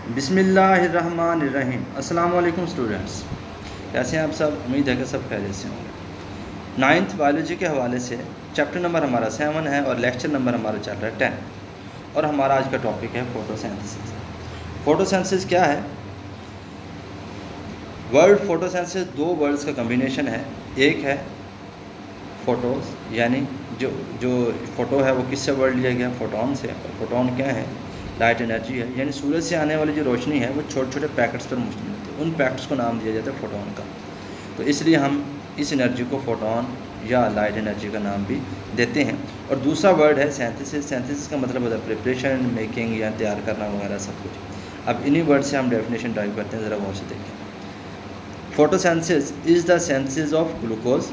बिस्मिल्लाहिर्रहमानिर्रहीम। अस्सलाम वालेकुम स्टूडेंट्स, कैसे हैं आप सब? उम्मीद है कि सब खैरियत से होंगे। नाइन्थ बायोलॉजी के हवाले से चैप्टर नंबर हमारा 7 है और लेक्चर नंबर हमारा चल रहा है 10 और हमारा आज का टॉपिक है फोटोसिंथेसिस। फोटोसिंथेसिस क्या है? वर्ड फोटोसिंथेसिस दो वर्ड्स का कम्बिनेशन है। एक है फोटोस, यानी जो फोटो है वो किससे वर्ड लिया गया? फोटोन से। और फोटोन क्या है? लाइट एनर्जी है, यानी सूरज से आने वाली जो रोशनी है वो छोटे छोटे पैकेट्स पर मुश्तमिल होती है। उन पैकेट्स को नाम दिया जाता है फोटोन का। तो इसलिए हम इस एनर्जी को फोटोन या लाइट एनर्जी का नाम भी देते हैं। और दूसरा वर्ड है सिंथेसिस। सिंथेसिस का मतलब होता है प्रिपरेशन, मेकिंग या तैयार करना वगैरह सब कुछ। अब इन्हीं वर्ड से हम डेफिनेशन ड्राइव करते हैं, ज़रा गौर से देखें। Photosynthesis is the synthesis of glucose.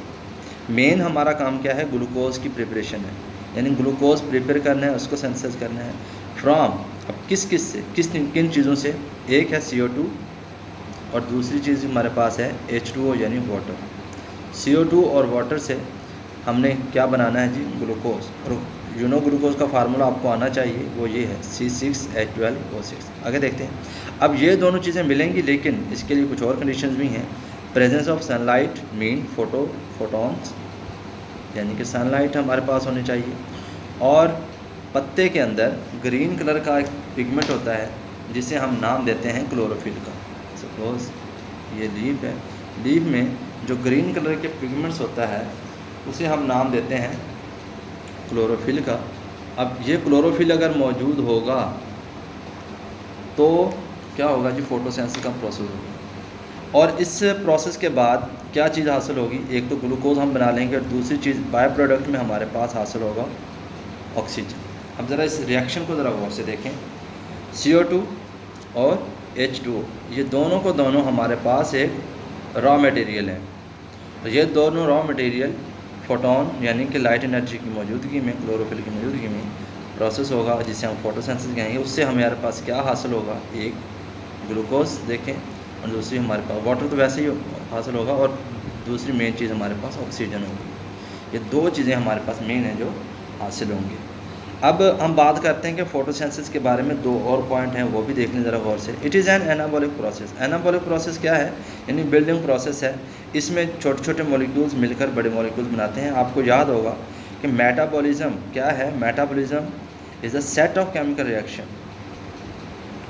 Main हमारा काम क्या है? ग्लूकोज की प्रिपरेशन है, यानी ग्लूकोज प्रिपेयर करना है, उसको सिंथेसाइज करना है फ्रॉम। अब किस से किन चीज़ों से? एक है CO2 और दूसरी चीज़ हमारे पास है H2O यानी वाटर। CO2 और वाटर से हमने क्या बनाना है जी? ग्लूकोज। और ग्लूकोज का फार्मूला आपको आना चाहिए, वो ये है C6H12O6। आगे देखते हैं। अब ये दोनों चीज़ें मिलेंगी, लेकिन इसके लिए कुछ और कंडीशंस भी हैं। Presence of sunlight mean photons, यानी कि सनलाइट हमारे पास होनी चाहिए। और पत्ते के अंदर ग्रीन कलर का एक पिगमेंट होता है जिसे हम नाम देते हैं क्लोरोफिल का। सपोज ये लीफ है, लीफ में जो ग्रीन कलर के पिगमेंट्स होता है उसे हम नाम देते हैं क्लोरोफिल का। अब ये क्लोरोफिल अगर मौजूद होगा तो क्या होगा जी? फोटोसिंथेसिस का प्रोसेस होगा। और इस प्रोसेस के बाद क्या चीज़ हासिल होगी? एक तो ग्लूकोज हम बना लेंगे और दूसरी चीज़ बाय प्रोडक्ट में हमारे पास हासिल होगा ऑक्सीजन। अब ज़रा इस रिएक्शन को ज़रा गौर से देखें। CO2 और H2O, ये दोनों को दोनों हमारे पास एक रॉ मटेरियल है। तो ये दोनों रॉ मटेरियल फोटोन यानी कि लाइट एनर्जी की मौजूदगी में, क्लोरोफिल की मौजूदगी में प्रोसेस होगा, जिसे हम फोटोसिंथेसिस कहेंगे। उससे हमारे पास क्या हासिल होगा? एक ग्लूकोज देखें और दूसरी हमारे पास वाटर तो वैसे ही हासिल होगा, और दूसरी मेन चीज़ हमारे पास ऑक्सीजन होगी। ये दो चीज़ें हमारे पास मेन हैं जो हासिल होंगी। अब हम बात करते हैं कि फोटोसिंथेसिस के बारे में दो और पॉइंट हैं, वो भी देख लें ज़रा गौर से। It is an anabolic process. Anabolic process क्या है? यानी बिल्डिंग प्रोसेस है। इसमें छोटे छोटे मॉलिक्यूल्स मिलकर बड़े मॉलिक्यूल्स बनाते हैं। आपको याद होगा कि मेटाबॉलिज्म क्या है? Metabolism is a set of chemical reaction.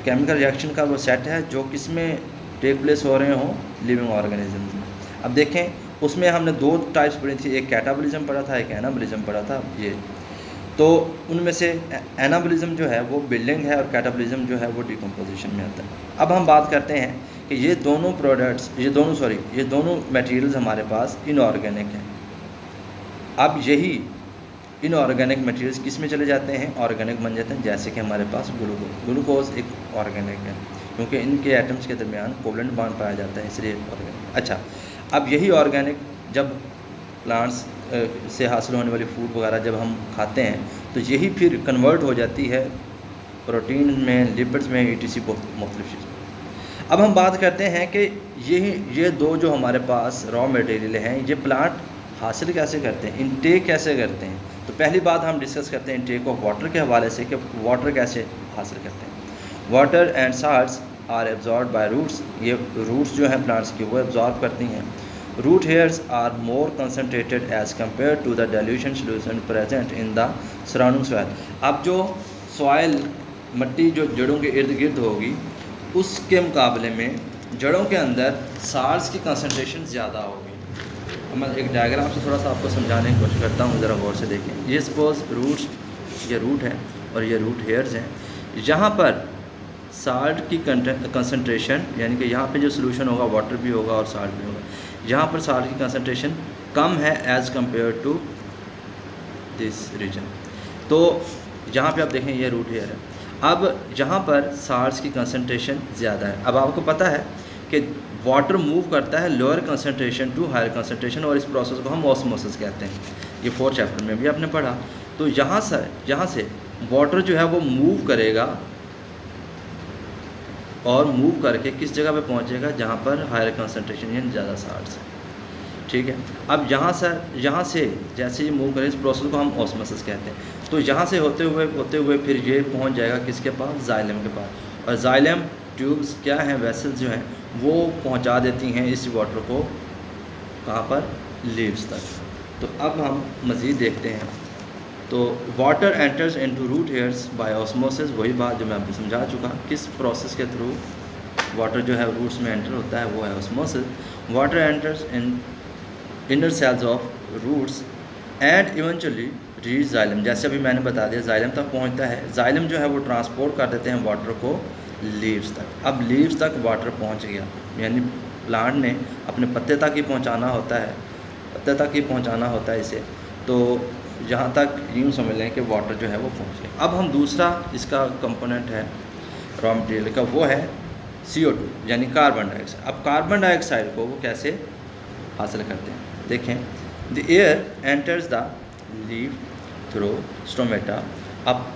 Chemical reaction का वो सेट है जो किस में टेक प्लेस हो रहे हों? लिविंग ऑर्गेनिजम्स में। अब देखें, उसमें हमने दो टाइप्स पढ़ी थी, एक कैटाबॉलिज्म पढ़ा था, एक एनाबॉलिज्म पढ़ा था। ये तो उनमें से एनाबॉलिज्म जो है वो बिल्डिंग है और कैटाबॉलिज्म जो है वो डिकम्पोजिशन में आता है। अब हम बात करते हैं कि ये दोनों प्रोडक्ट्स, ये दोनों मटेरियल्स हमारे पास इनऑर्गेनिक हैं। अब यही इनऑर्गेनिक मटेरियल्स किस में चले जाते हैं? ऑर्गेनिक बन जाते हैं। जैसे कि हमारे पास ग्लूकोज एक ऑर्गेनिक है, क्योंकि इनके एटम्स के दरमियान कोवलेंट बॉन्ड पाया जाता है, इसलिए ऑर्गेनिक। अच्छा, अब यही ऑर्गेनिक जब प्लांट्स से हासिल होने वाली फूड वगैरह जब हम खाते हैं तो यही फिर कन्वर्ट हो जाती है प्रोटीन में, लिपिड्स में, ETC मुख्तलिफ चीज़। अब हम बात करते हैं कि ये दो जो हमारे पास रॉ मटेरियल हैं, ये प्लांट हासिल कैसे करते हैं, इनटेक कैसे करते हैं। तो पहली बात हम डिस्कस करते हैं इनटेक ऑफ वाटर के हवाले से कि वाटर कैसे हासिल करते हैं। Water and salts are absorb by roots. ये रूट्स जो हैं प्लांट्स की वो एब्जॉर्ब करती हैं। Root hairs are more concentrated as compared to the dilution solution present in the surrounding soil। अब जो सॉइल, मिट्टी जो जड़ों के इर्द गिर्द होगी, उसके मुकाबले में जड़ों के अंदर साल्ट्स की कंसंट्रेशन ज़्यादा होगी। मैं एक डायग्राम से थोड़ा सा आपको समझाने की कोशिश करता हूँ, ज़रा गौर से देखें। ये सपोज रूट्स, ये रूट है और ये रूट हेयर्स हैं। यहाँ पर साल्ट की कंसंट्रेशन, यानी कि यहाँ पे जो सोल्यूशन होगा वाटर भी होगा और साल्ट भी होगा, यहाँ पर साल्ट की कंसंट्रेशन कम है as compare to this region. तो यहाँ पे आप देखें ये रूट हेयर है। अब यहाँ पर साल्ट्स की कंसंट्रेशन ज़्यादा है। अब आपको पता है कि वाटर मूव करता है lower concentration to higher concentration, और इस प्रोसेस को हम ऑस्मोसिस कहते हैं। ये 4th चैप्टर में भी आपने पढ़ा। तो यहाँ से वाटर जो है वो मूव करेगा और मूव करके किस जगह पे पहुंचेगा? जहाँ पर हायर कंसंट्रेशन यानी ज़्यादा साल्ट्स है। ठीक है। अब यहाँ से जैसे ये मूव करे, इस प्रोसेस को हम ऑस्मोसिस कहते हैं। तो यहाँ से होते हुए फिर ये पहुँच जाएगा किसके पास? जाइलम के पास। और जाइलम ट्यूब्स क्या हैं, वेसल्स जो हैं वो पहुंचा देती हैं इस वाटर को कहाँ पर, लीव्स तक। तो अब हम मज़ीद देखते हैं। तो water enters into root hairs by osmosis, वही बात जो मैं आपको समझा चुका, किस प्रोसेस के थ्रू वाटर जो है रूट्स में एंटर होता है, वो है osmosis. Water enters in inner cells of roots and eventually reach xylem, जैसे अभी मैंने बता दिया जाइलम तक पहुंचता है। जाइलम जो है वो ट्रांसपोर्ट कर देते हैं वाटर को लीव्स तक। अब लीव्स तक वाटर पहुंच गया, यानी प्लांट ने अपने पत्ते तक ही पहुंचाना होता है, पत्ते तक ही पहुंचाना होता है इसे। तो यहाँ तक यूँ समझ लें कि वाटर जो है वो पहुँच गया। अब हम दूसरा इसका कंपोनेंट है रॉ मटेरियल का, वो है CO2 यानी कार्बन डाइऑक्साइड। अब कार्बन डाइऑक्साइड को वो कैसे हासिल करते हैं, देखें। The air enters the leaf through stomata. अब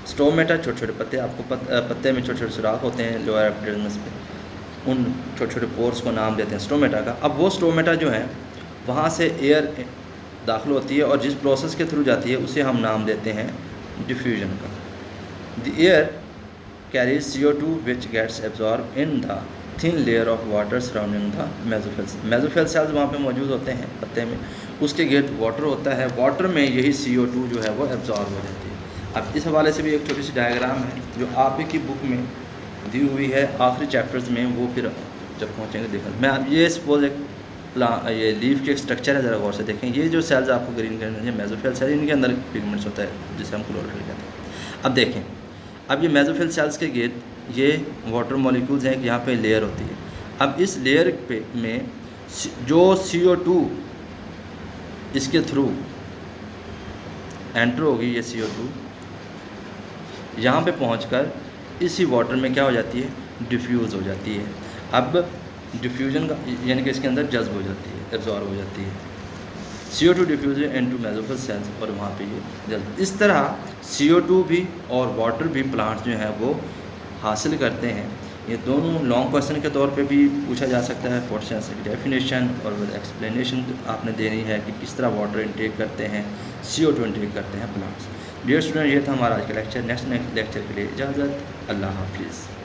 स्टोमेटा छोटे छोटे पत्ते, आपको पत्ते में छोटे छोटे सुराख होते हैं लोअर एपिडर्मिस पे, उन छोटे छोटे पोर्स को नाम देते हैं स्टोमेटा का। अब वो स्टोमेटा जो है वहाँ से एयर दाखिल होती है और जिस प्रोसेस के थ्रू जाती है उसे हम नाम देते हैं डिफ्यूजन का। The air carries CO2 which gets absorb in the thin layer of water surrounding the mesophyll. Mesophyll cells वहाँ पे मौजूद होते हैं पत्ते में, उसके गिर्द वाटर होता है, वाटर में यही CO2 जो है वो एब्जॉर्ब हो जाती है। अब इस हवाले से भी एक छोटी सी डायग्राम है जो आप ही की बुक में दी हुई है आखिरी चैप्टर्स में, वो फिर जब पहुँचेंगे देखा। मैं अब ये सपोज एक ये लीफ के स्ट्रक्चर है, ज़रा गौर से देखें। ये जो सेल्स आपको ग्रीन कलर में मेसोफिल सेल, इनके अंदर पिगमेंट्स होता है जिसे हम क्लोरोफिल कहते हैं। अब देखें, अब ये मेसोफिल सेल्स के गिर्द ये वाटर मॉलिक्यूल्स हैं, यहाँ पे लेयर होती है। अब इस लेयर पे में जो CO2 इसके थ्रू एंटर होगी, ये CO2 यहाँ पे पहुँचकर इसी वाटर में क्या हो जाती है, डिफ्यूज़ हो जाती है। अब डिफ्यूजन का यानी कि इसके अंदर जज्ब हो जाती है, एब्जॉर्ब हो जाती है। CO2 diffuse into mesophyll cells और वहाँ पे ये जज्ब। इस तरह CO2 भी और वाटर भी प्लांट्स जो हैं वो हासिल करते हैं। ये दोनों लॉन्ग क्वेश्चन के तौर पे भी पूछा जा सकता है। फोटोसिंथेसिस की डेफिनेशन और विद एक्सप्लेनेशन आपने देनी है कि किस तरह वाटर इनटेक करते हैं, CO2 इनटेक करते हैं प्लांट्स। डियर स्टूडेंट, ये था हमारा आज का लेक्चर। नेक्स्ट लेक्चर के लिए इजाज़त, अल्लाह हाफिज़।